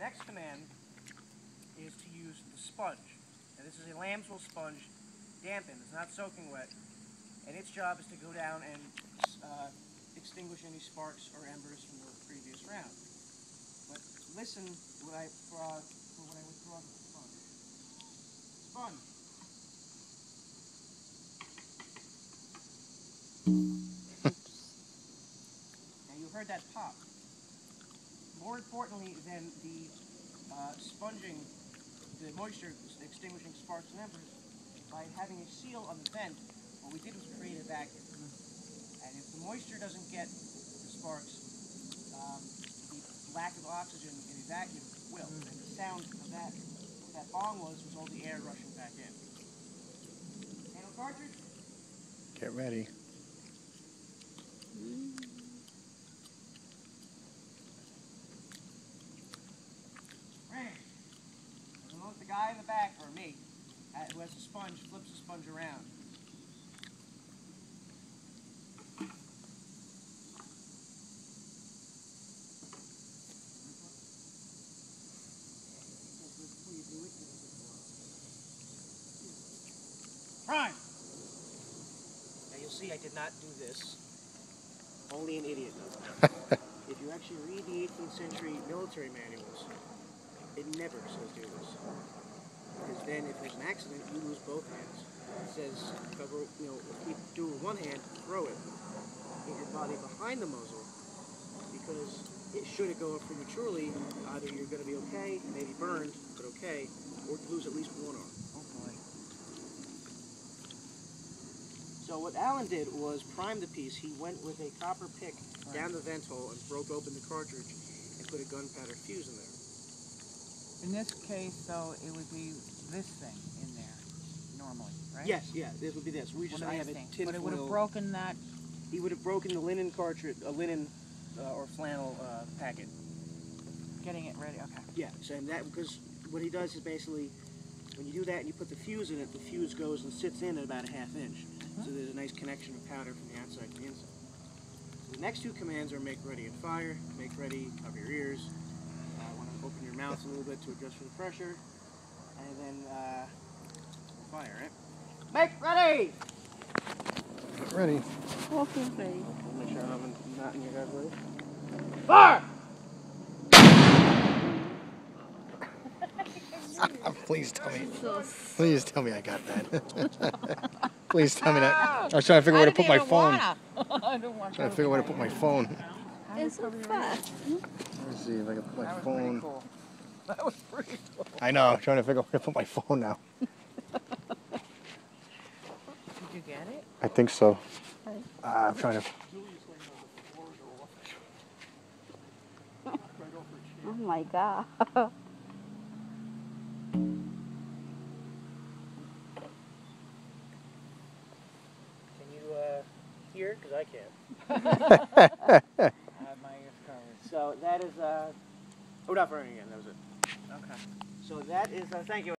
next command is to use the sponge. Now this is a lambswool sponge, dampened, it's not soaking wet, and its job is to go down and extinguish any sparks or embers from the previous round. But listen when I withdraw the sponge. Sponge. Now you heard that pop. More importantly than the sponging, the moisture extinguishing sparks and embers, by having a seal on the vent, what we did was create a vacuum. And if the moisture doesn't get the sparks, the lack of oxygen in a vacuum will. And the sound of that, what that bong was all the air rushing back in. Handle cartridge? Get ready. The guy in the back, or me, who has a sponge, flips the sponge around. Prime! Now you'll see I did not do this. Only an idiot does. If you actually read the 18th century military manuals, it never says do this. Because then if there's an accident, you lose both hands. It says, cover, keep doing one hand, throw it. Get your body behind the muzzle, because should it go up prematurely, either you're going to be okay, maybe burned, but okay, or lose at least one arm. Oh boy. So what Alan did was prime the piece. He went with a copper pick down the vent hole and broke open the cartridge and put a gunpowder fuse in there. In this case, though, it would be this thing in there, normally, right? Yes, yeah, this would be this. I have a tin But it would foil. have broken that. He would have broken the linen cartridge, a linen or flannel packet. Getting it ready, okay. Yeah, so that, because what he does is basically, when you do that and you put the fuse in it, the fuse goes and sits in at about a ½ inch. So there's a nice connection of powder from the outside to the inside. So the next two commands are make ready and fire, make ready, cover your ears. Open your mouth a little bit to adjust for the pressure, and then fire, right? Make ready! Get ready. Okay, baby. Make sure I'm not in your head, ready? Fire! Please tell me. Please tell me I got that. Please tell me that. I was trying to figure out where to put my phone. I don't want Trying to figure out where to put my phone. It's so fun. Let me see if I can put my That was phone. pretty cool. That was pretty cool. I know. I'm trying to figure out where to put my phone now. Did you get it? I think so. I'm trying to. Oh my God. Can you hear? Because I can't. I had my ears covered. So that is, oh, not firing again, that was it. Okay. So that is, thank you.